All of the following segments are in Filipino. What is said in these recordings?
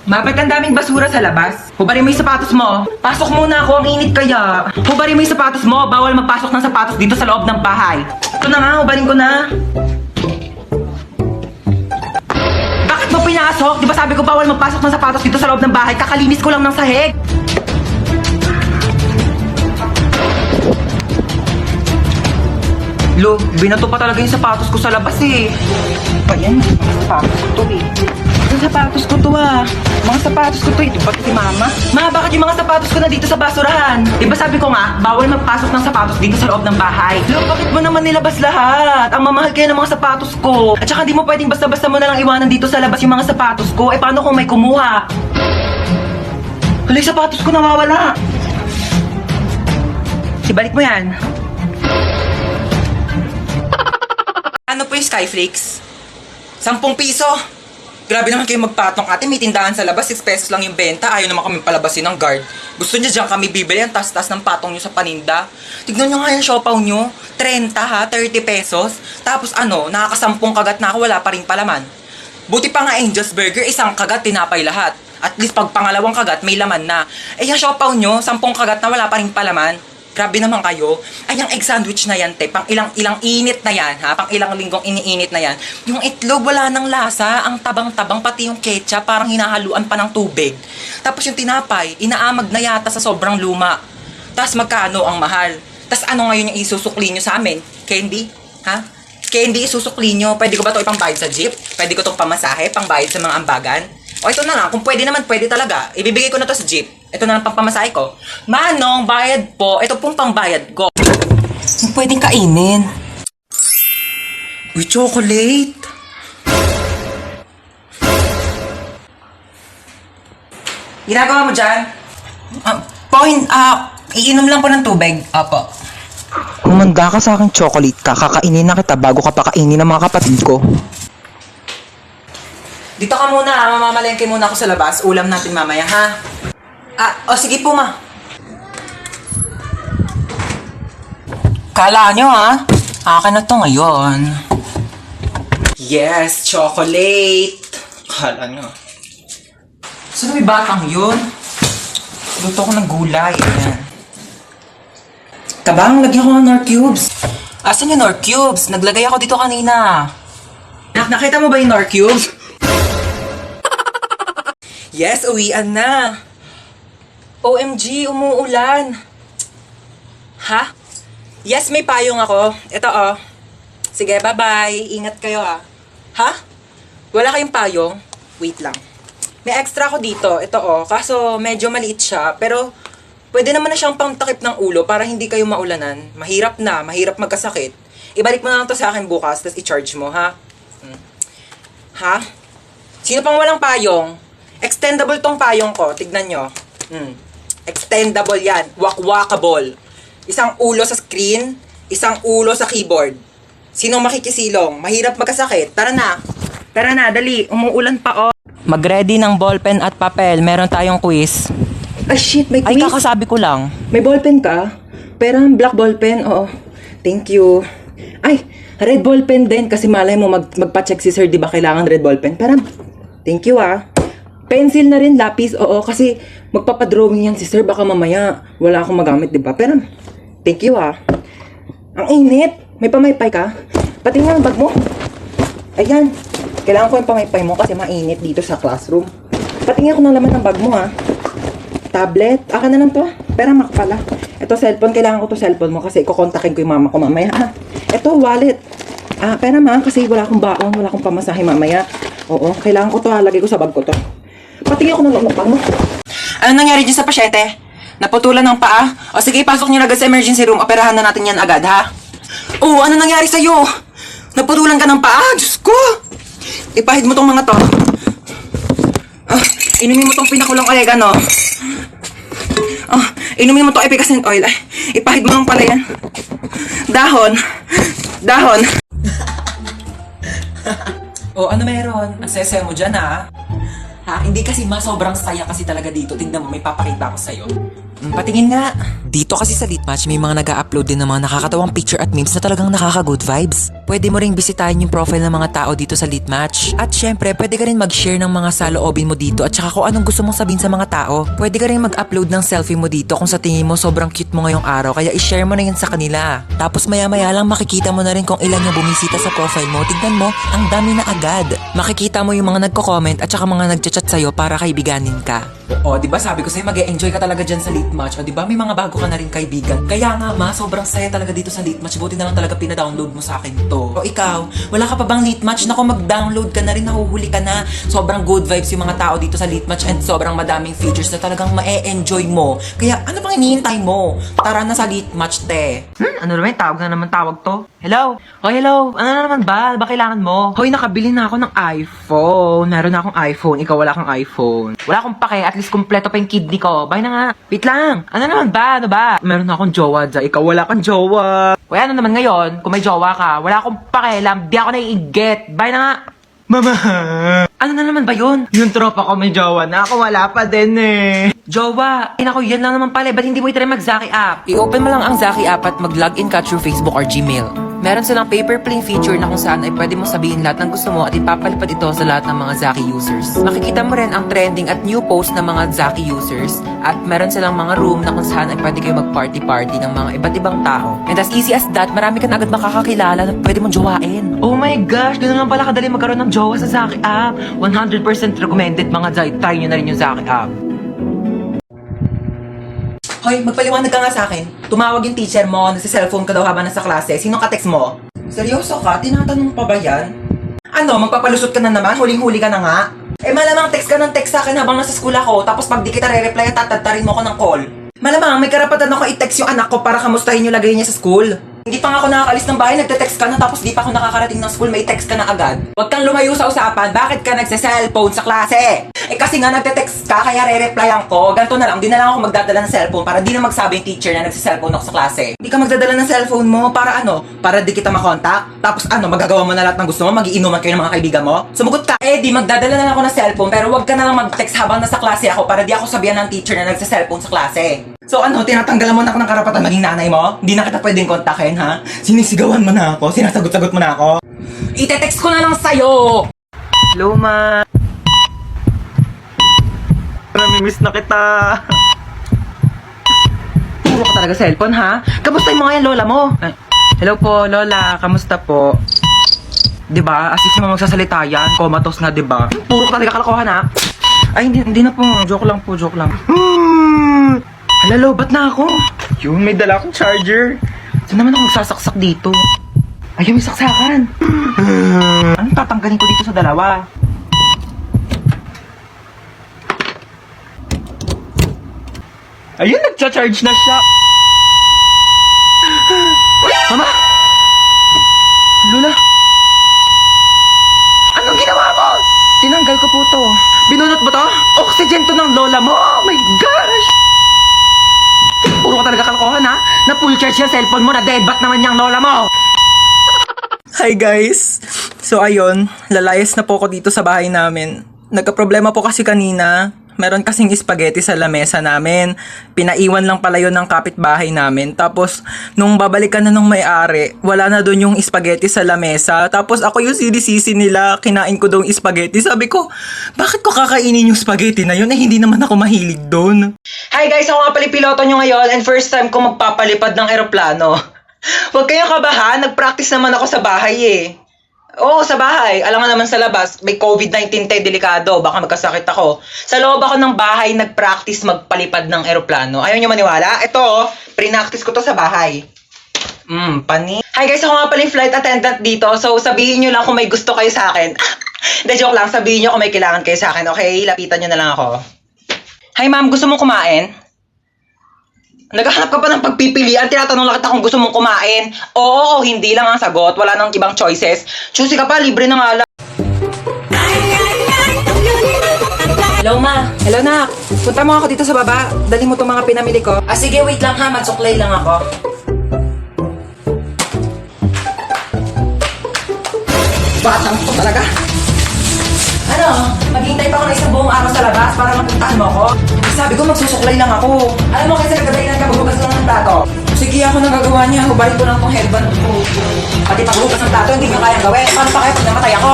Ba't ang daming basura sa labas? Hubarin mo yung sapatos mo. Pasok muna ako, ang init kaya. Hubarin mo yung sapatos mo. Bawal magpasok ng sapatos dito sa loob ng bahay. Ito na nga, hubarin ko na. Bakit mo pinasok? Di ba sabi ko bawal magpasok ng sapatos dito sa loob ng bahay? Kakalinis ko lang ng sahig. Lo, binato pa talaga yung sapatos ko sa labas eh. Pa yan, mga sapatos ko to eh. Yung sapatos ko to Mga sapatos ko to eh. Ba't si mama? Ma, bakit yung mga sapatos ko na dito sa basurahan? Diba sabi ko nga, bawal magpasok ng sapatos dito sa loob ng bahay. Lo, bakit mo naman nilabas lahat? Ang mamahal kaya ng mga sapatos ko. At saka di mo pwedeng basta-basta mo na lang iwanan dito sa labas yung mga sapatos ko. Eh paano kung may kumuha? Hala, yung sapatos ko nawawala. Ibalik mo yan. Ano po yung Skyflakes? 10 piso. Grabe naman kayo magpatong ate, may tindahan sa labas, 6 pesos lang yung benta. Ayaw naman kami palabasin ng guard. Gusto niya dyan kami bibili ang tas-tas ng patong nyo sa paninda. Tignan nyo nga yung siopaw nyo. 30 ha, 30 pesos. Tapos ano, nakakasampung kagat na ako, wala pa rin palaman. Buti pa nga Angel's Burger, isang kagat tinapay lahat. At least pag pangalawang kagat, may laman na. Eh yung siopaw nyo, 10 kagat na wala pa rin palaman. Grabe naman kayo. Ay, yung egg sandwich na yan, te. Pang ilang init na yan, ha? Pang ilang linggong iniinit na yan. Yung itlog, wala ng lasa. Ang tabang-tabang, pati yung ketchup, parang hinahaluan pa ng tubig. Tapos yung tinapay, inaamag na yata sa sobrang luma. Tapos magkano ang mahal? Tapos ano ngayon yung isusukli nyo sa amin? Candy? Ha? Candy isusukli nyo. Pwede ko ba ito ipangbayad sa jeep? Pwede ko itong pamasahe, pangbayad sa mga ambagan? O ito na lang, kung pwede naman, pwede talaga. Ibibigay ko na to sa jeep. Ito na lang pangpamasahe ko. Manong, bayad po. Ito pong pangbayad ko. Pwedeng kainin. Uy, chocolate. Ginagawa mo dyan? Iinom lang po ng tubig. Apo. Humanda ka sa akin chocolate ka, kakainin na kita bago ka pakainin ng mga kapatid ko. Dito ka muna, mamamalengke muna ako sa labas. Ulam natin mamaya, ha? Sige po, ma. Kala nyo, ha? Akin na to ngayon. Yes, chocolate. Kala nyo. Saan may batang yun? Luto ko ng gulay. Ayan. Kabang, lagyan ko ng Nor Cubes. Asan yung Nor Cubes? Naglagay ako dito kanina. Nakita mo ba yung Nor Cubes? Yes, uwian na. OMG, umuulan. Ha? Yes, may payong ako. Ito, Sige, bye-bye. Ingat kayo, ha? Ha? Wala kayong payong? Wait lang. May extra ako dito. Ito, Kaso, medyo maliit siya. Pero, pwede naman na siyang pangtakip ng ulo para hindi kayo maulanan. Mahirap magkasakit. Ibalik mo na lang to sa akin bukas, tapos i-charge mo, ha? Ha? Sino pang walang payong? Extendable tong payong ko. Tignan nyo. Extendable yan. Walkable. Isang ulo sa screen, isang ulo sa keyboard. Sinong makikisilong? Mahirap magkasakit. Tara na. Tara na, dali. Umuulan pa, Mag-ready ng ballpen at papel. Meron tayong quiz. Ah, shit, may quiz? Ay, kakasabi ko lang. May ballpen ka? Pero black ballpen, oo. Thank you. Ay, red ballpen din kasi malay mo magpa-check si sir, di ba kailangan red ballpen? Pero, thank you Pencil na rin, lapis, oo. Kasi magpapadrawing yan si sir, baka mamaya wala akong magamit, di ba? Pero, thank you Ang init. May pamaypay ka? Pati nga ang bag mo. Ayan. Kailangan ko yung pamaypay mo kasi mainit dito sa classroom. Patingin ako ng laman ng bag mo, Tablet. Aka na lang to, Pera mak pala. Ito, cellphone. Kailangan ko to cellphone mo kasi kukontakin ko yung mama ko mamaya, Ito, wallet. Pera ma, kasi wala akong baon, wala akong pamasahe mamaya. Oo, kailangan ko to, lagay ko sa bag ko to. Patingin ako ng laman ng bag mo. Ano nangyari dyan sa pasyente? Naputulan ng paa? O sige, pasok nyo na agad sa emergency room. Operahan na natin yan agad, ha? Oh, ano nangyari sa'yo? Naputulan ka ng paa? Diyos ko! Ipahid mo tong mga to. Inumin mo tong pinakulong oregano. Inumin mo tong efficacent oil. Ipahid mo lang pala yan. Dahon. Ano meron? Ang sese mo dyan, ha? Hindi kasi sobrang saya kasi talaga dito. Tignan mo, may papakita ko sa'yo. Patingin nga. Dito kasi sa Litmatch, may mga nag-upload din ng mga nakakatawang picture at memes na talagang nakaka-good vibes. Pwede mo ring bisitahin yung profile ng mga tao dito sa Litmatch. At syempre, pwede ka rin mag-share ng mga saloobin mo dito at saka kung anong gusto mong sabihin sa mga tao. Pwede ka rin mag-upload ng selfie mo dito kung sa tingin mo sobrang cute mo ngayong araw, kaya i-share mo na yun sa kanila. Tapos maya-maya lang makikita mo na rin kung ilan yung bumisita sa profile mo. Tignan mo, ang dami na agad. Makikita mo yung mga nagko-comment at saka mga nagchat-chat sa'yo para kaibiganin ka. O, di ba sabi ko sa'yo, mag-e-enjoy ka talaga dyan sa Litmatch. O, di ba may mga bago ka na rin kaibigan. Kaya nga ma, sobrang saya talaga dito sa Litmatch. Buti na lang talaga pina-download mo sa akin to. O ikaw, wala ka pa bang Litmatch? Naku, mag-download ka na rin, nahuhuli ka na. Sobrang good vibes yung mga tao dito sa Litmatch and sobrang madaming features na talagang ma-e-enjoy mo. Kaya ano pang hinihintay mo? Tara na sa Litmatch, te. Ano naman? Tawag to. Hello? Oh, hello. Ano na naman ba? Ba kailangan mo? Hoy, nakabili na ako ng iPhone. Meron na akong iPhone. Ikaw wala kang iPhone. Wala akong pake. At least kompleto pa yung kidney ko. Bye na nga. Wait lang. Ano naman ba? Ano ba? Meron na akong jowa dyan. Ikaw wala kang jowa. Hoy, ano naman ngayon? Kung may jowa ka, wala akong pakialam. Di ako naiigit. Bye na nga. Mama! Ano na naman ba yun? Yung tropa ko may jowa na. Ako wala pa din eh. Jowa! Ay naku, yan lang naman pala. Ba't hindi mo itry mag-Zaki app? I-open mo lang ang Zaki app at mag-login ka through Facebook or Gmail. Meron silang paper plane feature na kung saan ay pwede mo sabihin lahat ng gusto mo at ipapalipad ito sa lahat ng mga Zaki users. Makikita mo rin ang trending at new post ng mga Zaki users at meron silang mga room na kung saan ay pwede kayo mag-party-party ng mga iba't ibang tao. And as easy as that, marami ka na agad makakakilala na pwede mong jowain. Oh my gosh, ganun lang pala kadali magkaroon ng jowa sa Zaki app. 100% recommended mga Zay. Try nyo na rin yung Zaki app. Hoy, magpaliwanag ka nga sa akin. Tumawag yung teacher mo, nagsi-cellphone ka daw habang nasa klase. Sino ka-text mo? Seryoso ka? Tinatanong pa ba yan? Ano, magpapalusot ka na naman? Huling-huli ka na nga? Eh malamang text ka ng text sa akin habang nasa school ako, tapos pag di kita re-reply, tatadtarin mo ko ng call. Malamang may karapatan ako i-text yung anak ko para kamustahin yung lagay niya sa school. Hindi pa nga ako nakakalis ng bahay, nagte-text ka na tapos di pa ako nakakarating ng school, may text ka na agad. Huwag kang lumayo sa usapan, bakit ka nagse-cellphone sa klase? Eh kasi nga nagte-text ka, kaya re-replyan ko. Ganito na lang, di na lang ako magdadala ng cellphone para di na magsabi yung teacher na nagse-cellphone ako sa klase. Hindi ka magdadala ng cellphone mo, para ano? Para di kita makontak? Tapos ano, magagawa mo na lahat ng gusto mo, magiinuman kayo ng mga kaibigan mo? Sumugot ka, eh di magdadala na lang ako ng cellphone, pero huwag ka na lang mag-text habang nasa klase ako para di ako sabihan ng teacher na nagse-cellphone sa klase. So ano, tinatanggalan mo na ako ng karapatan maging nanay mo? Hindi na kita pwedeng kontakin, ha? Sinisigawan mo na ako, sinasagot-sagot mo na ako. Ite-text ko na lang sa'yo! Hello, ma. Namimiss na kita. Puro ka talaga cellphone, ha? Kamusta yung mga yan, lola mo? Ay, hello po, lola. Kamusta po? Diba? As if naman magsasalita yan. Comatose na, diba? Puro ka talaga kalokohan, ha? Ay, hindi na po. Joke lang po, joke lang. Halalo, ba't na ako? Yun, may dala akong charger. Saan naman ako magsasaksak dito? Ayun, may saksakan. Anong tatanggalin ko dito sa dalawa? Ayun, nagcha-charge na siya. Mama! Lola! Anong ginawa mo? Tinanggal ko po to. Binunot mo to? Oxygen to ng lola mo. Oh my gosh! Puro ka talaga kalokohan, ha? Na full charge yung cellphone mo, na dead bat naman yung lola mo. Hi guys! So ayun, lalayas na po ako dito sa bahay namin. Nagka-problema po kasi kanina. Meron kasing spaghetti sa lamesa namin. Pinaiwan lang pala yun ng kapitbahay namin. Tapos, nung babalikan na nung may-ari, wala na doon yung spaghetti sa lamesa. Tapos ako yung sinisisi nila, kinain ko doon spaghetti. Sabi ko, bakit ko kakainin yung spaghetti na yun? Eh, hindi naman ako mahilig doon. Hi guys! Ako nga pala piloto nyo ngayon and first time ko magpapalipad ng eroplano. Huwag kayong kabahan, nag-practice naman ako sa bahay eh. Oo, sa bahay. Alam nga naman sa labas, may COVID-19 tayo, delikado. Baka magkasakit ako. Sa loob ako ng bahay, nag-practice magpalipad ng eroplano. Ayaw nyo maniwala? Ito, pre-practice ko to sa bahay. Pani. Hi guys, ako nga pala yung flight attendant dito. So, sabihin nyo lang kung may gusto kayo sa akin. Hindi, joke lang. Sabihin nyo kung may kailangan kayo sa akin, okay? Lapitan nyo na lang ako. Hi ma'am, gusto mong kumain? Naghahanap ka pa ng pagpipilian, tinatanong lang kita kung gusto mong kumain. Oo o hindi lang ang sagot, wala nang ibang choices. Choosy ka pa, libre na nga lang. Hello ma. Hello nak. Punta mo ako dito sa baba. Dali mo itong mga pinamili ko. Ah sige, wait lang ha, magsuklay lang ako. Batang to talaga. Ano? naghihintay pa ako ng isang buong araw sa labas para mapuntahan mo ako. Sabi ko, magsusuklay lang ako. Alam mo, kasi nagkadahilan ka, maghugas lang ng plato. Sige, ako nagagawa niya. Hubarin ko lang tong headband ko. Pati paghugas ng plato, hindi nyo kayang gawin. Paano pa kayo pag namatay ako?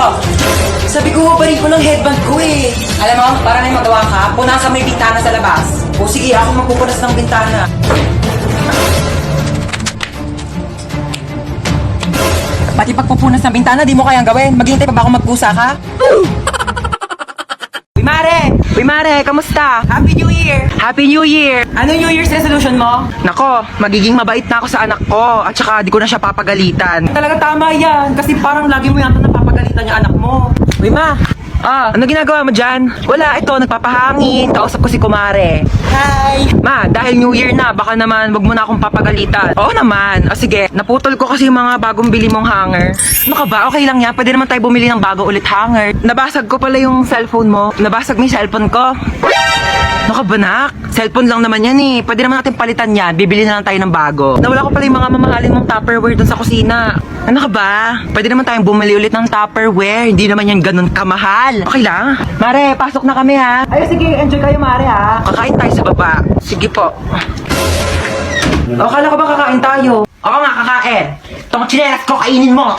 Sabi ko, hubarin ko lang headband ko eh. Alam mo, para may magawa ka, punasan mo yung bintana sa labas. O sige, ako magpupunas ng bintana. Pati pagpupunas ng bintana, di mo kayang gawin. Maghihintay pa ba ako magkusa ka? Uy Mare, kamusta? Happy New Year! Happy New Year! Ano New Year's resolution mo? Nako, magiging mabait na ako sa anak ko at saka di ko na siya papagalitan. Talaga tama yan, kasi parang lagi mo yata napapagalitan yung anak mo. Uy ma, ano ginagawa mo dyan? Wala, ito, nagpapahangin. Kausap ko si Kumare. Hi! Ma, dahil New Year na, baka naman wag mo na akong papagalitan. Oo naman. O sige, naputol ko kasi yung mga bagong bili mong hanger. Ano ka ba? Okay lang yan. Pwede naman tayo bumili ng bago ulit hanger. Nabasag ko pala yung cellphone mo. Nabasag mo yung cellphone ko. Ano ka ba, nak? Cellphone lang naman yan eh. Pwede naman natin palitan yan. Bibili na lang tayo ng bago. Nawala ko pala yung mga mamahalin mong Tupperware dun sa kusina. Ano ka ba? Pwede naman tayong bumili ulit ng Tupperware. Hindi naman yan ganun kamahal. Okay lang? Mare, pasok na kami ha. Ay, sige, enjoy kayo, Mare, ha? Kakain tayo sa baba. Sige po. O, kala ko ba kakain tayo? Oo nga, kakain. Itong chinelas ko, kainin mo.